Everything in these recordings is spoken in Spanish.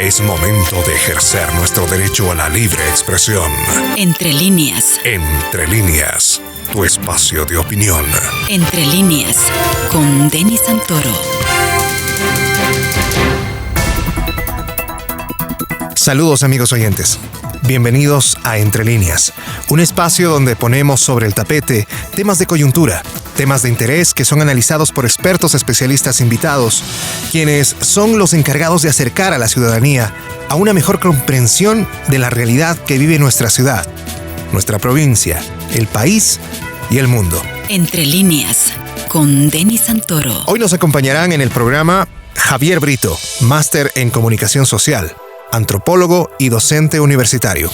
Es momento de ejercer nuestro derecho a la libre expresión. Entre líneas. Entre líneas, tu espacio de opinión. Entre líneas, con Denis Santoro. Saludos amigos oyentes. Bienvenidos a Entre Líneas, un espacio donde ponemos sobre el tapete temas de coyuntura, temas de interés que son analizados por expertos especialistas invitados, quienes son los encargados de acercar a la ciudadanía a una mejor comprensión de la realidad que vive nuestra ciudad, nuestra provincia, el país y el mundo. Entre líneas, con Denis Santoro. Hoy nos acompañarán en el programa Javier Brito, máster en comunicación social, antropólogo y docente universitario.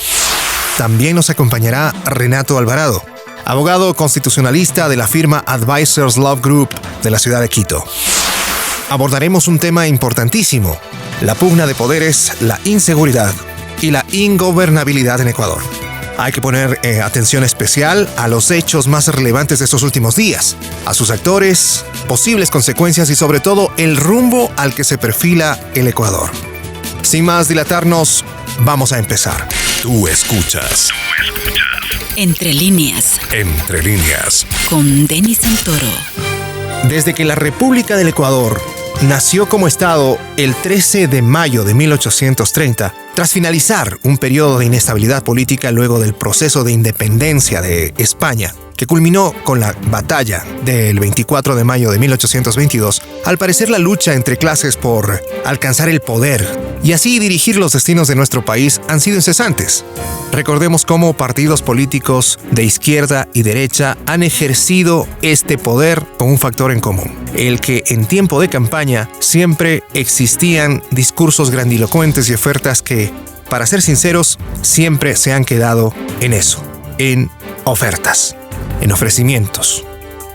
También nos acompañará Renato Alvarado, abogado constitucionalista de la firma Advisors Law Group de la ciudad de Quito. Abordaremos un tema importantísimo: la pugna de poderes, la inseguridad y la ingobernabilidad en Ecuador. Hay que poner atención especial a los hechos más relevantes de estos últimos días, a sus actores, posibles consecuencias y sobre todo el rumbo al que se perfila el Ecuador. Sin más dilatarnos, vamos a empezar. Tú escuchas. Entre líneas. Entre líneas. Con Denis Santoro. Desde que la República del Ecuador nació como Estado el 13 de mayo de 1830, tras finalizar un periodo de inestabilidad política luego del proceso de independencia de España, que culminó con la batalla del 24 de mayo de 1822, al parecer la lucha entre clases por alcanzar el poder y así dirigir los destinos de nuestro país han sido incesantes. Recordemos cómo partidos políticos de izquierda y derecha han ejercido este poder con un factor en común: el que en tiempo de campaña siempre existían discursos grandilocuentes y ofertas que, para ser sinceros, siempre se han quedado en eso, en ofertas, en ofrecimientos,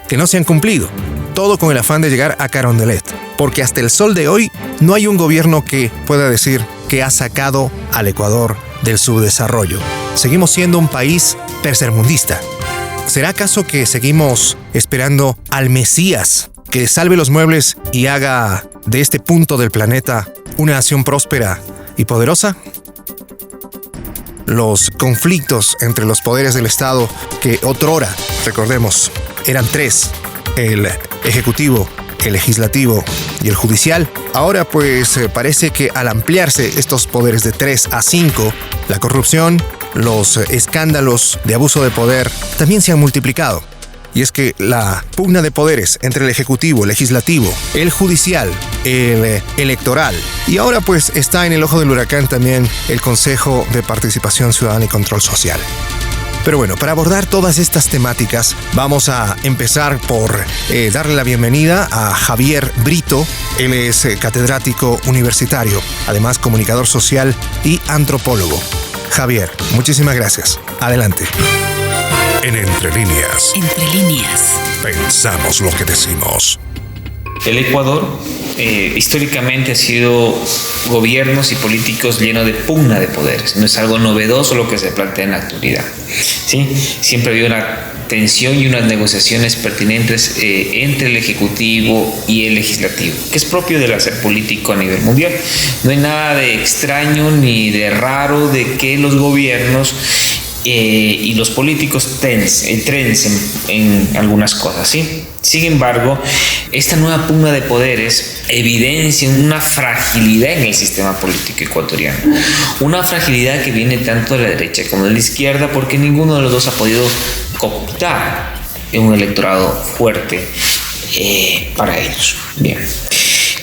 que no se han cumplido, todo con el afán de llegar a Carondelet, porque hasta el sol de hoy no hay un gobierno que pueda decir que ha sacado al Ecuador del subdesarrollo. Seguimos siendo un país tercermundista. ¿Será acaso que seguimos esperando al Mesías que salve los muebles y haga de este punto del planeta una nación próspera y poderosa? Los conflictos entre los poderes del Estado, que otrora, recordemos, eran tres: el ejecutivo, el legislativo y el judicial. Ahora pues parece que al ampliarse estos poderes de 3 a 5, la corrupción, los escándalos de abuso de poder también se han multiplicado. Y es que la pugna de poderes entre el ejecutivo, el legislativo, el judicial, el electoral, y ahora pues está en el ojo del huracán también el Consejo de Participación Ciudadana y Control Social. Pero bueno, para abordar todas estas temáticas, vamos a empezar por darle la bienvenida a Javier Brito. Él es catedrático universitario, además comunicador social y antropólogo. Javier, muchísimas gracias. Adelante. En Entre líneas. Entre líneas. Pensamos lo que decimos. El Ecuador históricamente ha sido gobiernos y políticos llenos de pugna de poderes. No es algo novedoso lo que se plantea en la actualidad, ¿sí? Siempre había una tensión y unas negociaciones pertinentes entre el Ejecutivo y el Legislativo, que es propio del hacer político a nivel mundial. No hay nada de extraño ni de raro de que los gobiernos y los políticos trensen en algunas cosas, ¿sí? Sin embargo, esta nueva pugna de poderes evidencia una fragilidad en el sistema político ecuatoriano, una fragilidad que viene tanto de la derecha como de la izquierda, porque ninguno de los dos ha podido cooptar en un electorado fuerte para ellos. Bien,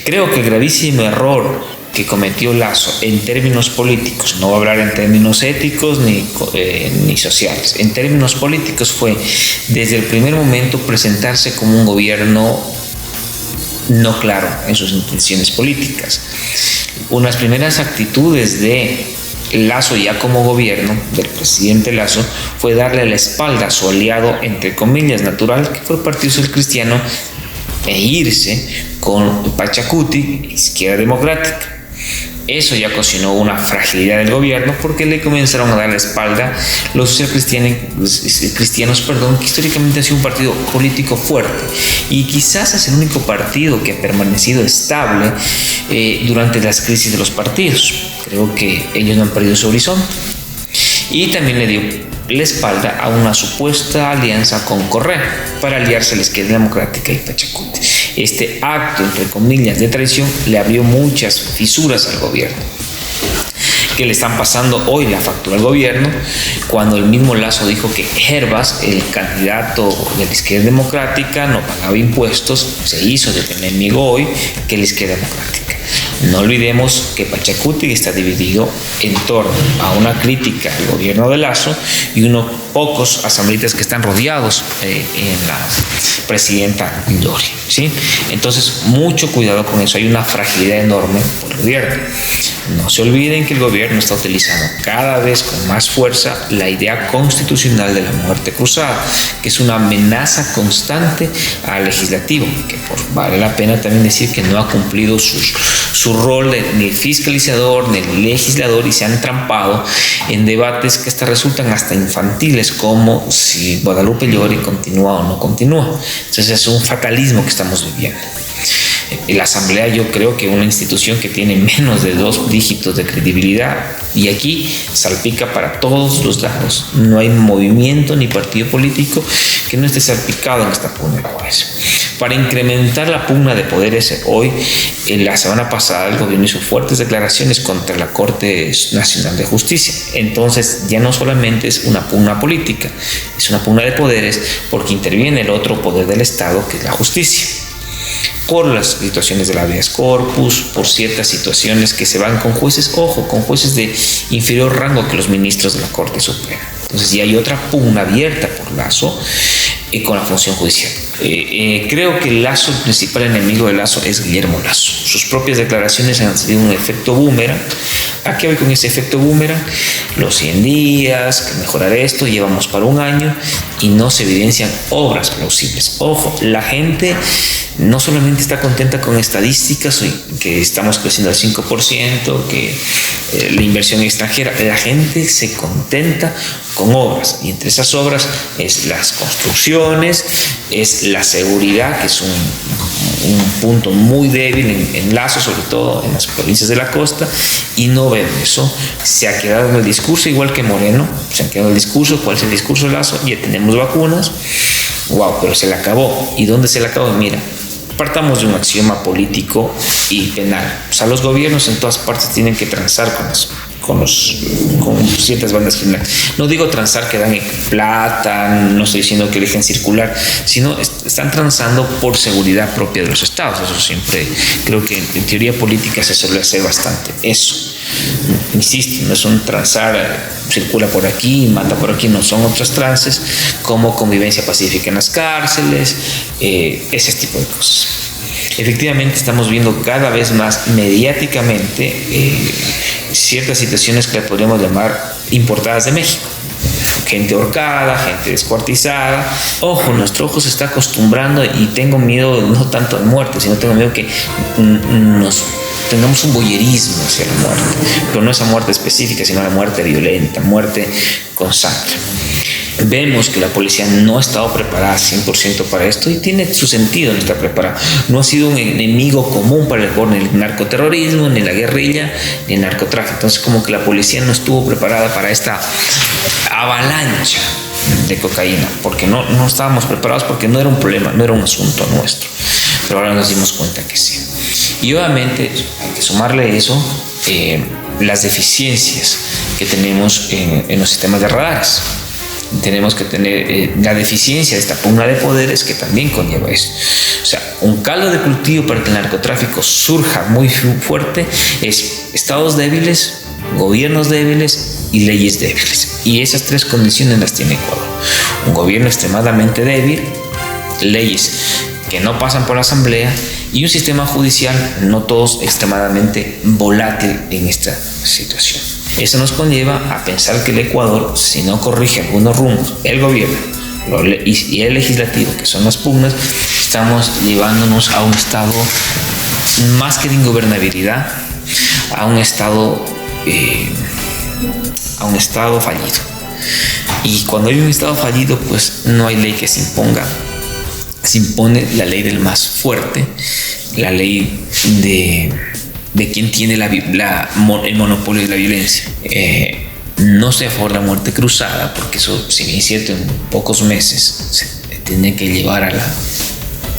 creo que el gravísimo error que cometió Lasso en términos políticos, no voy a hablar en términos éticos ni sociales, en términos políticos, fue desde el primer momento presentarse como un gobierno no claro en sus intenciones políticas. Unas primeras actitudes de Lasso ya como gobierno, del presidente Lasso, fue darle la espalda a su aliado, entre comillas, natural, que fue el Partido Social Cristiano, e irse con Pachacuti, Izquierda Democrática. Eso ya cocinó una fragilidad del gobierno porque le comenzaron a dar la espalda los cristianos, que históricamente ha sido un partido político fuerte y quizás es el único partido que ha permanecido estable durante las crisis de los partidos. Creo que ellos no han perdido su horizonte. Y también le dio la espalda a una supuesta alianza con Correa para aliarse a la izquierda democrática y Pachacuti. Este acto, entre comillas, de traición le abrió muchas fisuras al gobierno, que le están pasando hoy la factura al gobierno, cuando el mismo Lasso dijo que Hervas, el candidato de la izquierda democrática, no pagaba impuestos, se hizo de enemigo hoy que la izquierda democrática. No olvidemos que Pachacuti está dividido en torno a una crítica al gobierno de Lasso y unos pocos asambleístas que están rodeados en la presidenta Lori, ¿sí? Entonces, mucho cuidado con eso. Hay una fragilidad enorme por el gobierno. No se olviden que el gobierno está utilizando cada vez con más fuerza la idea constitucional de la muerte cruzada, que es una amenaza constante al legislativo, que vale la pena también decir que no ha cumplido su rol de ni fiscalizador ni legislador y se han entrampado en debates que hasta resultan hasta infantiles, como si Guadalupe Llori continúa o no continúa. Entonces es un fatalismo que estamos viviendo. La Asamblea, yo creo que una institución que tiene menos de 2 dígitos de credibilidad, y aquí salpica para todos los lados. No hay movimiento ni partido político que no esté salpicado en esta pugna de poderes. Para incrementar la pugna de poderes, hoy, la semana pasada, el gobierno hizo fuertes declaraciones contra la Corte Nacional de Justicia. Entonces, ya no solamente es una pugna política, es una pugna de poderes porque interviene el otro poder del Estado, que es la justicia, por las situaciones del habeas corpus, por ciertas situaciones que se van con jueces, con jueces de inferior rango que los ministros de la Corte Suprema. Entonces ya hay otra pugna abierta por Lasso con la función judicial. Creo que el principal enemigo de Lasso es Guillermo Lasso. Sus propias declaraciones han sido un efecto boomerang. ¿A qué voy con ese efecto boomerang? Los 100 días, que mejorar esto, llevamos para un año y no se evidencian obras plausibles. Ojo, la gente no solamente está contenta con estadísticas, que estamos creciendo al 5%, que la inversión extranjera, la gente se contenta con obras, y entre esas obras es las construcciones, es la seguridad, que es un punto muy débil en Lasso, sobre todo en las provincias de la costa, y no ven eso. Se ha quedado en el discurso, igual que Moreno, se ha quedado en el discurso. ¿Cuál es el discurso de Lasso? Ya tenemos vacunas, pero se le acabó. ¿Y dónde se le acabó? Mira, partamos de un axioma político y penal. O sea, los gobiernos en todas partes tienen que transar con ciertas bandas criminales. No digo transar que dan plata, no estoy diciendo que dejen circular, sino están transando por seguridad propia de los estados. Eso siempre creo que en teoría política se suele hacer bastante eso. Insisto, no es un transar, circula por aquí, mata por aquí, no, son otros trances como convivencia pacífica en las cárceles, ese tipo de cosas. Efectivamente estamos viendo cada vez más mediáticamente ciertas situaciones que podríamos llamar importadas de México. Gente ahorcada, gente descuartizada. Ojo, nuestro ojo se está acostumbrando y tengo miedo no tanto a la muerte, sino tengo miedo que tengamos un voyerismo hacia la muerte, pero no esa muerte específica, sino la muerte violenta, muerte con sangre. Vemos que la policía no ha estado preparada 100% para esto y tiene su sentido no estar preparada. No ha sido un enemigo común para ni el narcoterrorismo, ni la guerrilla, ni el narcotráfico. Entonces como que la policía no estuvo preparada para esta avalancha de cocaína, porque no estábamos preparados, porque no era un problema, no era un asunto nuestro. Pero ahora nos dimos cuenta que sí. Y obviamente hay que sumarle eso, las deficiencias que tenemos en los sistemas de radares. Tenemos que tener la deficiencia de esta pugna de poderes que también conlleva esto. O sea, un caldo de cultivo para que el narcotráfico surja muy fuerte es estados débiles, gobiernos débiles y leyes débiles. Y esas 3 condiciones las tiene Ecuador. Un gobierno extremadamente débil, leyes que no pasan por la asamblea y un sistema judicial no todos extremadamente volátil en esta situación. Eso nos conlleva a pensar que el Ecuador, si no corrige algunos rumbos, el gobierno y el legislativo, que son las pugnas, estamos llevándonos a un estado más que de ingobernabilidad, a un Estado fallido. Y cuando hay un Estado fallido, pues no hay ley que se imponga. Se impone la ley del más fuerte, la ley de quien tiene el monopolio de la violencia. No estoy a favor de la muerte cruzada, porque eso, si bien es cierto, en pocos meses se tiene que llevar a la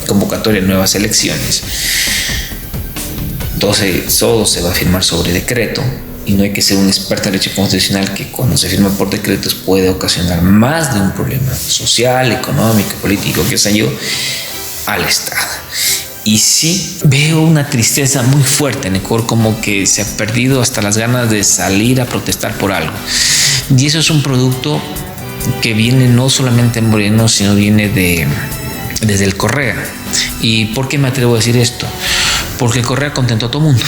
convocatoria de nuevas elecciones. Todo se va a firmar sobre decreto, y no hay que ser un experto en derecho constitucional, que cuando se firma por decretos puede ocasionar más de un problema social, económico, político, qué sé yo, al Estado. Y sí veo una tristeza muy fuerte en Ecuador, como que se ha perdido hasta las ganas de salir a protestar por algo. Y eso es un producto que viene no solamente en Moreno, sino viene desde el Correa. ¿Y por qué me atrevo a decir esto? Porque el Correa contentó a todo el mundo.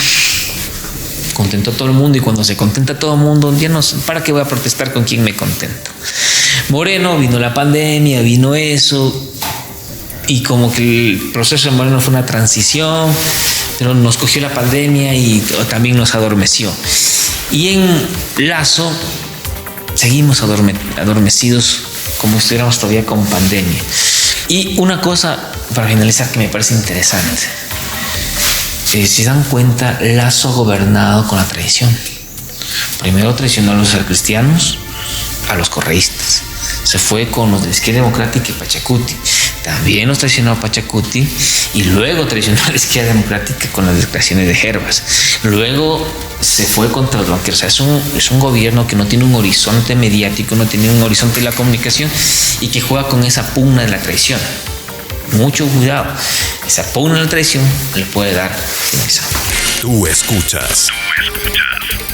Contentó a todo el mundo, y cuando se contenta a todo el mundo, ya no sé, ¿para qué voy a protestar con quién me contento? Moreno, vino la pandemia, vino eso, y como que el proceso de Moreno fue una transición, pero nos cogió la pandemia y también nos adormeció. Y en Lazo seguimos adormecidos, como si estuviéramos todavía con pandemia. Y una cosa, para finalizar, que me parece interesante. Si se dan cuenta, Lazo ha gobernado con la traición. Primero traicionó a los cristianos, a los correístas. Se fue con los de la Izquierda Democrática y Pachacuti. También los traicionó a Pachacuti, y luego traicionó a la Izquierda Democrática con las declaraciones de Hervas. Luego se fue contra los banqueros. O sea, es un gobierno que no tiene un horizonte mediático, no tiene un horizonte de la comunicación, y que juega con esa pugna de la traición. Mucho cuidado. Esa pugna de la traición le puede dar finalizado. Tú escuchas.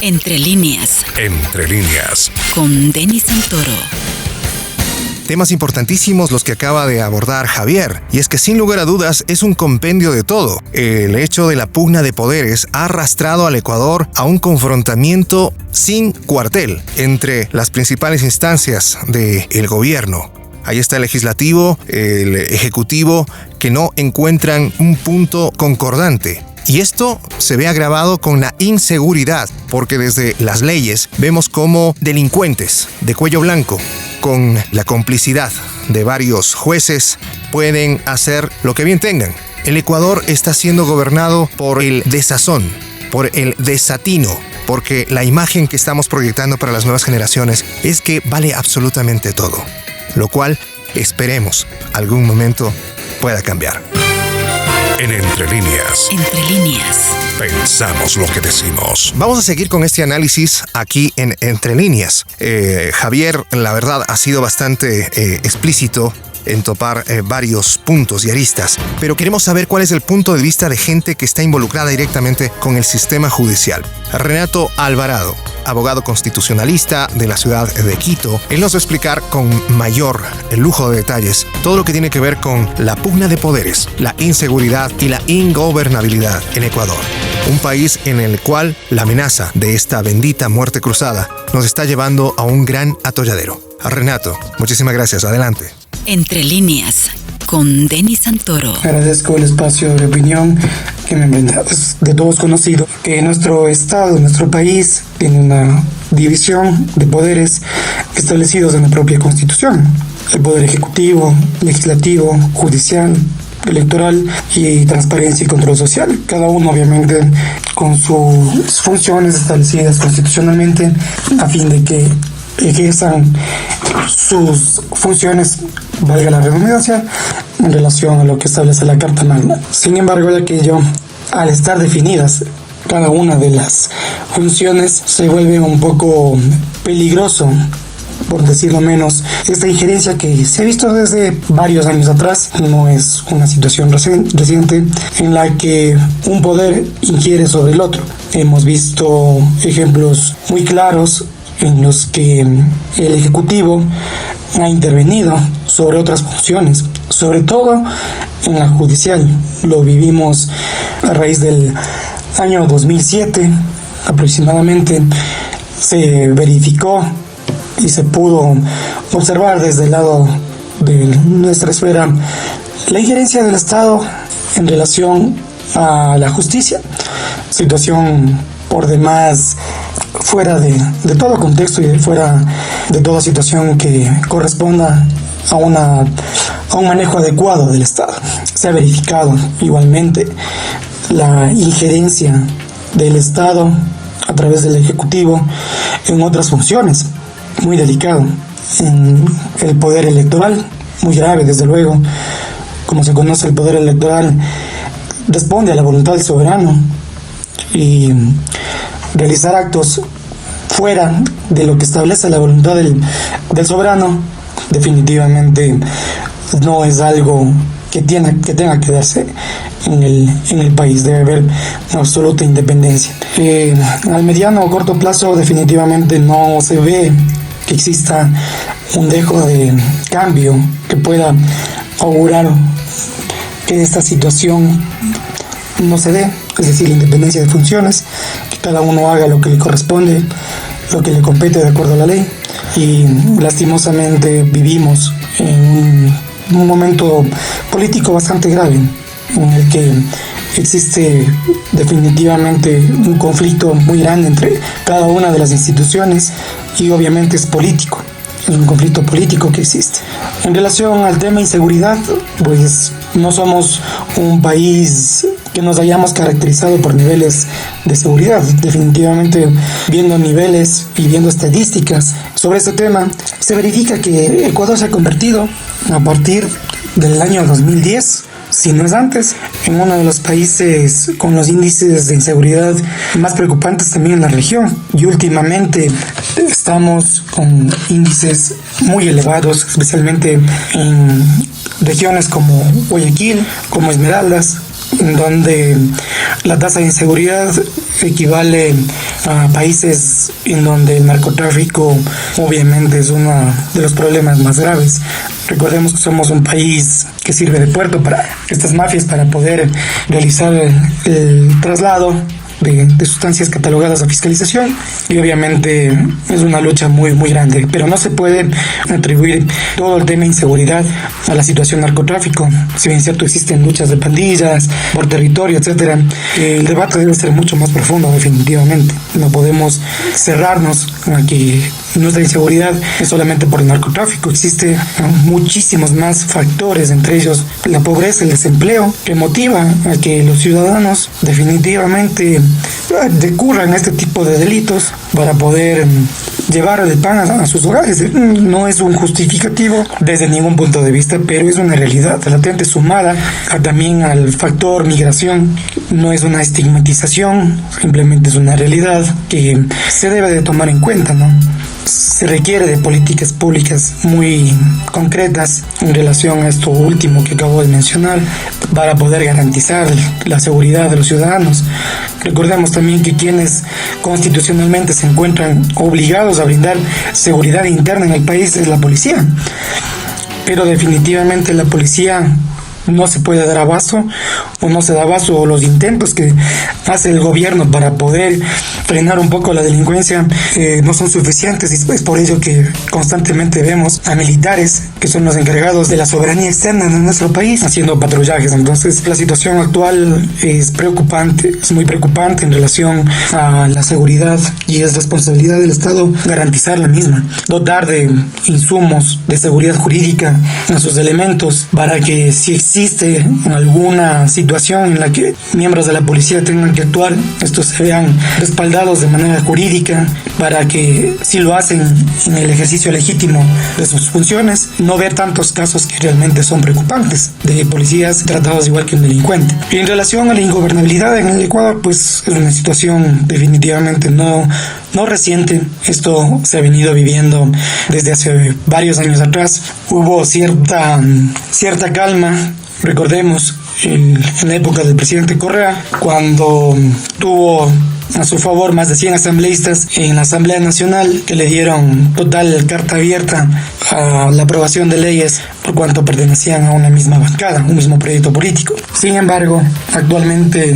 Entre líneas. Entre líneas. Con Denis Santoro. Temas importantísimos los que acaba de abordar Javier, y es que sin lugar a dudas es un compendio de todo. El hecho de la pugna de poderes ha arrastrado al Ecuador a un confrontamiento sin cuartel entre las principales instancias del gobierno. Ahí está el legislativo, el ejecutivo, que no encuentran un punto concordante. Y esto se ve agravado con la inseguridad, porque desde las leyes vemos cómo delincuentes de cuello blanco, con la complicidad de varios jueces, pueden hacer lo que bien tengan. El Ecuador está siendo gobernado por el desazón, por el desatino, porque la imagen que estamos proyectando para las nuevas generaciones es que vale absolutamente todo, lo cual esperemos algún momento pueda cambiar. En Entre Líneas. Entre líneas. Pensamos lo que decimos. Vamos a seguir con este análisis aquí en Entre Líneas. Javier, la verdad, ha sido bastante explícito en topar varios puntos y aristas, pero queremos saber cuál es el punto de vista de gente que está involucrada directamente con el sistema judicial. Renato Alvarado, abogado constitucionalista de la ciudad de Quito, él nos va a explicar con mayor lujo de detalles todo lo que tiene que ver con la pugna de poderes, la inseguridad y la ingobernabilidad en Ecuador. Un país en el cual la amenaza de esta bendita muerte cruzada nos está llevando a un gran atolladero. Renato, muchísimas gracias. Adelante. Entre líneas. Con Denis Santoro. Agradezco el espacio de opinión que me brinda. Es de todos conocido que nuestro Estado, nuestro país, tiene una división de poderes establecidos en la propia Constitución. El poder ejecutivo, legislativo, judicial, electoral y transparencia y control social. Cada uno obviamente con sus funciones establecidas constitucionalmente a fin de que ejerzan sus funciones, valga la redundancia, en relación a lo que establece la Carta Magna. Sin embargo, ya que al estar definidas cada una de las funciones, se vuelve un poco peligroso, por decirlo menos, esta injerencia que se ha visto desde varios años atrás. No es una situación reciente en la que un poder ingiere sobre el otro. Hemos visto ejemplos muy claros en los que el Ejecutivo ha intervenido sobre otras funciones, sobre todo en la judicial. Lo vivimos a raíz del año 2007 aproximadamente. Se verificó y se pudo observar desde el lado de nuestra esfera la injerencia del Estado en relación a la justicia, situación por demás fuera de todo contexto y fuera de toda situación que corresponda a un manejo adecuado del Estado. Se ha verificado igualmente la injerencia del Estado a través del Ejecutivo en otras funciones, muy delicado, en el poder electoral, muy grave desde luego. Como se conoce, el poder electoral responde a la voluntad del soberano, y realizar actos fuera de lo que establece la voluntad del soberano definitivamente no es algo que tenga que darse en el país. Debe haber una absoluta independencia. Al mediano o corto plazo definitivamente no se ve que exista un dejo de cambio que pueda augurar que esta situación no se dé, es decir, la independencia de funciones, que cada uno haga lo que le corresponde, lo que le compete de acuerdo a la ley. Y lastimosamente vivimos en un momento político bastante grave, en el que existe definitivamente un conflicto muy grande entre cada una de las instituciones, y obviamente es político. Es un conflicto político que existe. En relación al tema inseguridad, pues no somos un país que nos hayamos caracterizado por niveles de seguridad. Definitivamente, viendo niveles y viendo estadísticas sobre este tema, se verifica que Ecuador se ha convertido a partir del año 2010, si no es antes, en uno de los países con los índices de inseguridad más preocupantes también en la región. Y últimamente estamos con índices muy elevados, especialmente en regiones como Guayaquil, como Esmeraldas, en donde la tasa de inseguridad equivale a países en donde el narcotráfico obviamente es uno de los problemas más graves. Recordemos que somos un país que sirve de puerto para estas mafias, para poder realizar el traslado de sustancias catalogadas a fiscalización, y obviamente es una lucha muy grande, pero no se puede atribuir todo el tema de inseguridad a la situación narcotráfico. Si bien es cierto, existen luchas de pandillas por territorio, etcétera, el debate debe ser mucho más profundo. Definitivamente no podemos cerrarnos a que nuestra inseguridad es solamente por el narcotráfico. Existe muchísimos más factores, entre ellos la pobreza, el desempleo, que motiva a que los ciudadanos definitivamente recurran a este tipo de delitos para poder llevar el pan a sus hogares. No es un justificativo desde ningún punto de vista, pero es una realidad latente, sumada también al factor migración. No es una estigmatización, simplemente es una realidad que se debe de tomar en cuenta, ¿no? Se requiere de políticas públicas muy concretas en relación a esto último que acabo de mencionar, para poder garantizar la seguridad de los ciudadanos. Recordemos también que quienes constitucionalmente se encuentran obligados a brindar seguridad interna en el país es la policía, pero definitivamente la policía no se puede dar abasto, o no se da abasto, o los intentos que hace el gobierno para poder frenar un poco la delincuencia no son suficientes, y es por ello que constantemente vemos a militares que son los encargados de la soberanía externa de nuestro país haciendo patrullajes. Entonces la situación actual es preocupante, es muy preocupante en relación a la seguridad, y es responsabilidad del Estado garantizar la misma, dotar de insumos de seguridad jurídica a sus elementos, para que si existe alguna situación en la que miembros de la policía tengan que actuar, estos se vean respaldados de manera jurídica, para que si lo hacen en el ejercicio legítimo de sus funciones, no ver tantos casos que realmente son preocupantes de policías tratados igual que un delincuente. Y en relación a la ingobernabilidad en el Ecuador, pues es una situación definitivamente no reciente. Esto se ha venido viviendo desde hace varios años atrás. Hubo cierta calma. Recordemos en la época del presidente Correa, cuando tuvo a su favor más de 100 asambleístas en la Asamblea Nacional, que le dieron total carta abierta a la aprobación de leyes por cuanto pertenecían a una misma bancada, un mismo proyecto político. Sin embargo, actualmente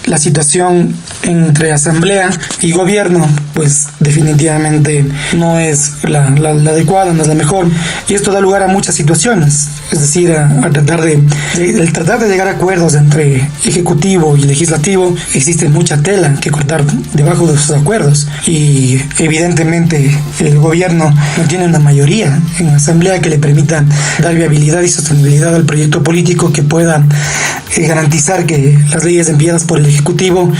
la situación entre asamblea y gobierno, pues definitivamente no es la adecuada, no es la mejor, y esto da lugar a muchas situaciones, es decir, a tratar de llegar a acuerdos entre ejecutivo y legislativo. Existe mucha tela que cortar debajo de esos acuerdos, y evidentemente el gobierno no tiene una mayoría en la asamblea que le permita dar viabilidad y sostenibilidad al proyecto político que pueda garantizar que las leyes enviadas por el ejecutivo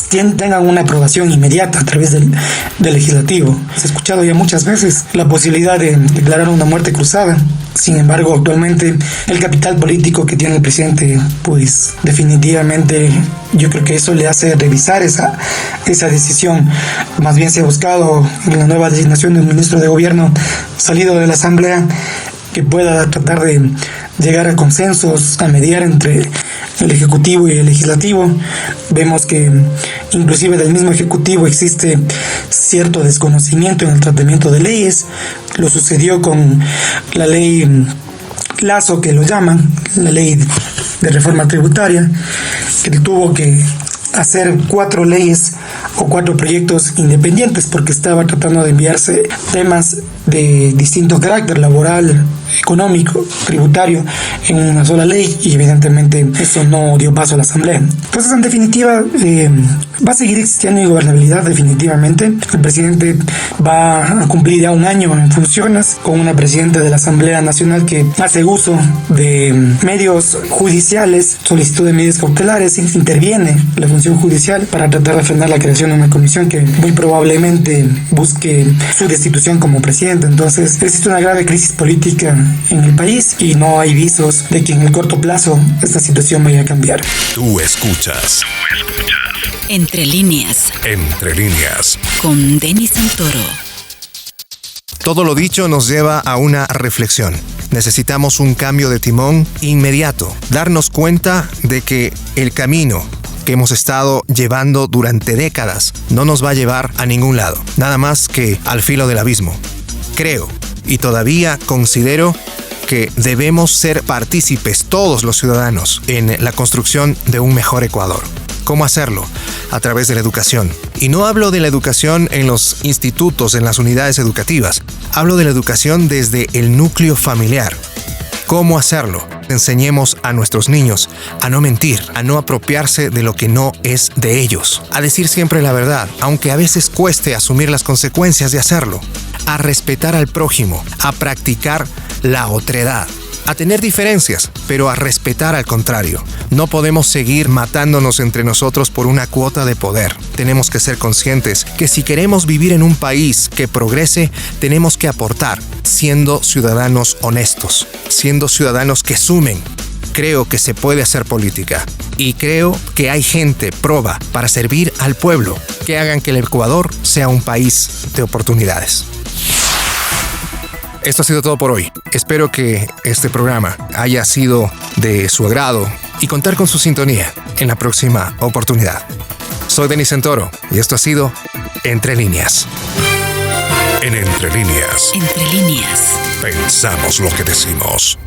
tengan una aprobación inmediata a través del legislativo. Se ha escuchado ya muchas veces la posibilidad de declarar una muerte cruzada. Sin embargo, actualmente el capital político que tiene el presidente, pues definitivamente yo creo que eso le hace revisar esa decisión. Más bien se ha buscado en la nueva designación de un ministro de gobierno salido de la asamblea que pueda tratar de llegar a consensos, a mediar entre el ejecutivo y el legislativo. Vemos que inclusive del mismo ejecutivo existe cierto desconocimiento en el tratamiento de leyes. Lo sucedió con la ley Lazo, que lo llaman, la ley de reforma tributaria, que tuvo que hacer 4 leyes o 4 proyectos independientes porque estaba tratando de enviarse temas de distinto carácter, laboral, económico, tributario, en una sola ley, y evidentemente eso no dio paso a la asamblea. Entonces, en definitiva, va a seguir existiendo ingobernabilidad definitivamente. El presidente va a cumplir ya 1 año en funciones con una presidenta de la Asamblea Nacional que hace uso de medios judiciales, solicitud de medidas cautelares, interviene la función judicial para tratar de frenar la creación de una comisión que muy probablemente busque su destitución como presidente. Entonces, existe una grave crisis política en el país y no hay visos de que en el corto plazo esta situación vaya a cambiar. Tú escuchas. Entre líneas. Entre líneas. Con Denis Santoro. Todo lo dicho nos lleva a una reflexión. Necesitamos un cambio de timón inmediato. Darnos cuenta de que el camino que hemos estado llevando durante décadas no nos va a llevar a ningún lado. Nada más que al filo del abismo. Creo y todavía considero que debemos ser partícipes todos los ciudadanos en la construcción de un mejor Ecuador. ¿Cómo hacerlo? A través de la educación. Y no hablo de la educación en los institutos, en las unidades educativas. Hablo de la educación desde el núcleo familiar. ¿Cómo hacerlo? Enseñemos a nuestros niños a no mentir, a no apropiarse de lo que no es de ellos, a decir siempre la verdad, aunque a veces cueste asumir las consecuencias de hacerlo, a respetar al prójimo, a practicar la otredad, a tener diferencias, pero a respetar al contrario. No podemos seguir matándonos entre nosotros por una cuota de poder. Tenemos que ser conscientes que si queremos vivir en un país que progrese, tenemos que aportar, siendo ciudadanos honestos, siendo ciudadanos que sumen. Creo que se puede hacer política y creo que hay gente proba para servir al pueblo, que hagan que el Ecuador sea un país de oportunidades. Esto ha sido todo por hoy. Espero que este programa haya sido de su agrado y contar con su sintonía en la próxima oportunidad. Soy Denis Santoro y esto ha sido Entre Líneas. En Entre Líneas. Entre líneas. Pensamos lo que decimos.